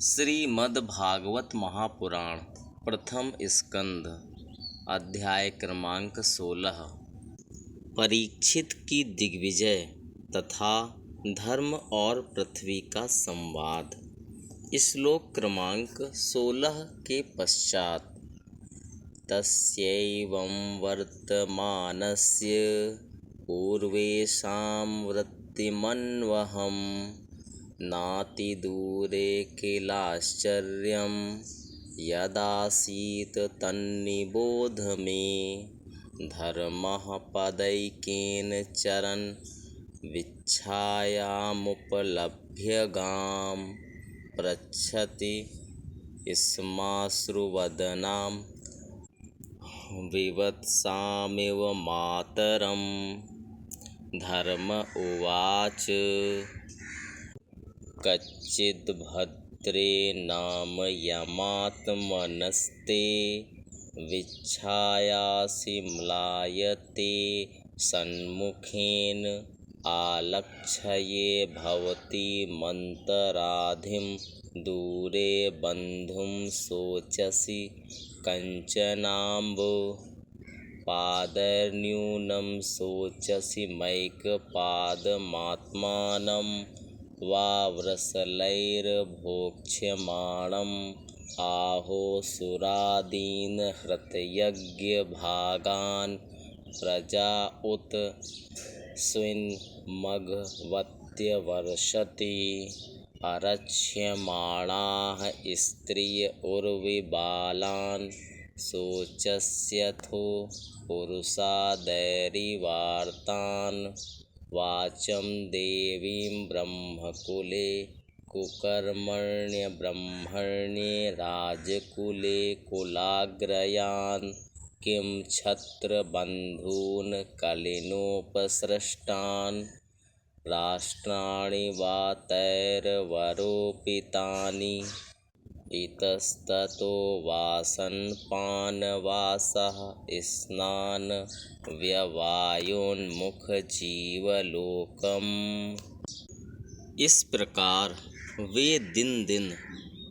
श्रीमद्भागवत महापुराण प्रथम स्कंध अध्याय क्रमांक 16 परीक्षित की दिग्विजय तथा धर्म और पृथ्वी का संवाद। श्लोक क्रमांक 16 के पश्चात तस्यैवं वर्तमानस्य पूर्वेषां वृत्तिमन्वहम् नातिदूरे किलाश्चर्यं यदासीत् तन्निबोध मे। धर्मः पदैकेन चरन् विच्छायामुपलभ्य गां पृच्छति स्माश्रुवदनां विवत्सामिव मातरम्। धर्म उवाच कच्चिद् भद्रे नाम यमात्मनस्ते विच्छायासि म्लायते सन्मुखेन आलक्ष्ये भवति मन्तराधिं दूरे बन्धुं शोचसि कञ्चनाम्ब पादैर्न्यूनं शोचसि मैकपादमात्मानं वा वृषलैर्भोक्ष्यमाणम् आहो सुरादीन् हृतयज्ञभागान् प्रजा उत स्विन्मघवत्यवर्षति। अरक्ष्यमाणाः स्त्रिय उर्विबालान् शोचस्यथो पुरुषादैरिवार्तान्। वाचं देवीं ब्रह्मकुले कुकर्मण्यब्रह्मण्ये राजकुले कुलाग्रयान् किं क्षत्रबन्धून् कलिनोपसृष्टान् राष्ट्राणि वा तैर्वरोपितानि। इतस्ततो वासनपानवासः स्नान व्यवायोन्मुखजीवलोकम्। इस प्रकार वे दिन दिन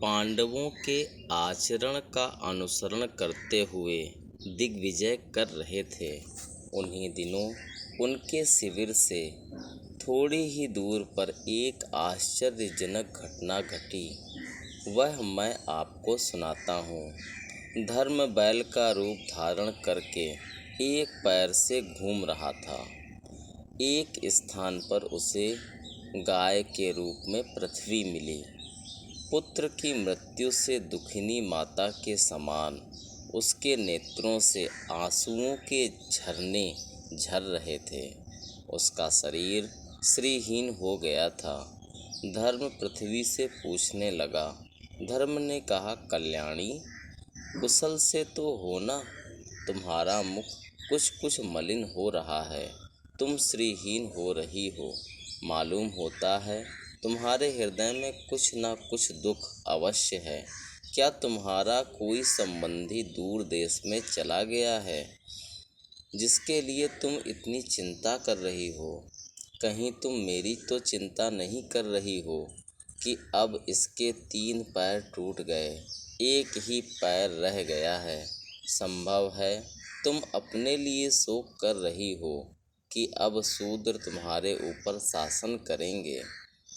पांडवों के आचरण का अनुसरण करते हुए दिग्विजय कर रहे थे। उन्हीं दिनों उनके शिविर से थोड़ी ही दूर पर एक आश्चर्यजनक घटना घटी। वह मैं आपको सुनाता हूँ। धर्म बैल का रूप धारण करके एक पैर से घूम रहा था। एक स्थान पर उसे गाय के रूप में पृथ्वी मिली। पुत्र की मृत्यु से दुखिनी माता के समान उसके नेत्रों से आंसुओं के झरने झर रहे थे। उसका शरीर श्रीहीन हो गया था। धर्म पृथ्वी से पूछने लगा। धर्म ने कहा, कल्याणी, कुशल से तो हो ना? तुम्हारा मुख कुछ कुछ मलिन हो रहा है। तुम श्रीहीन हो रही हो। मालूम होता है तुम्हारे हृदय में कुछ न कुछ दुख अवश्य है। क्या तुम्हारा कोई संबंधी दूर देश में चला गया है जिसके लिए तुम इतनी चिंता कर रही हो? कहीं तुम मेरी तो चिंता नहीं कर रही हो कि अब इसके 3 पैर टूट गए, एक ही पैर रह गया है। संभव है तुम अपने लिए शोक कर रही हो कि अब शूद्र तुम्हारे ऊपर शासन करेंगे।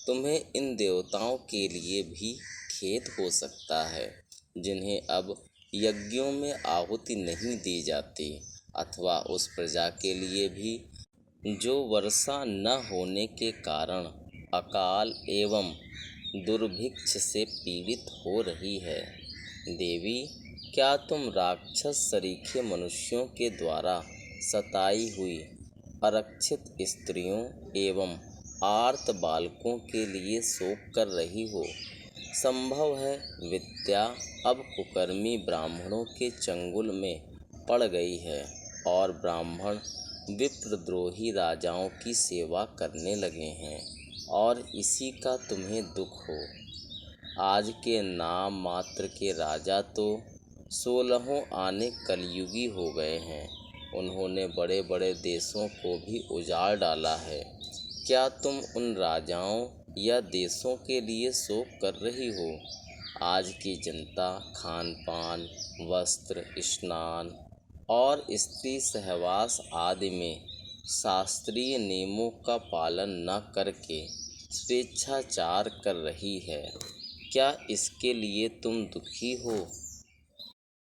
तुम्हें इन देवताओं के लिए भी खेद हो सकता है जिन्हें अब यज्ञों में आहुति नहीं दी जाती, अथवा उस प्रजा के लिए भी जो वर्षा न होने के कारण अकाल एवं दुर्भिक्ष से पीड़ित हो रही है। देवी, क्या तुम राक्षस सरीखे मनुष्यों के द्वारा सताई हुई अरक्षित स्त्रियों एवं आर्त बालकों के लिए शोक कर रही हो? संभव है विद्या अब कुकर्मी ब्राह्मणों के चंगुल में पड़ गई है और ब्राह्मण विप्रद्रोही राजाओं की सेवा करने लगे हैं और इसी का तुम्हें दुख हो। आज के नाम मात्र के राजा तो 16 आने कलयुगी हो गए हैं। उन्होंने बड़े बड़े देशों को भी उजाड़ डाला है। क्या तुम उन राजाओं या देशों के लिए शोक कर रही हो आज की जनता खान पान, वस्त्र, स्नान और स्त्री सहवास आदि में शास्त्रीय नियमों का पालन न करके स्वेच्छाचार कर रही है। क्या इसके लिए तुम दुखी हो?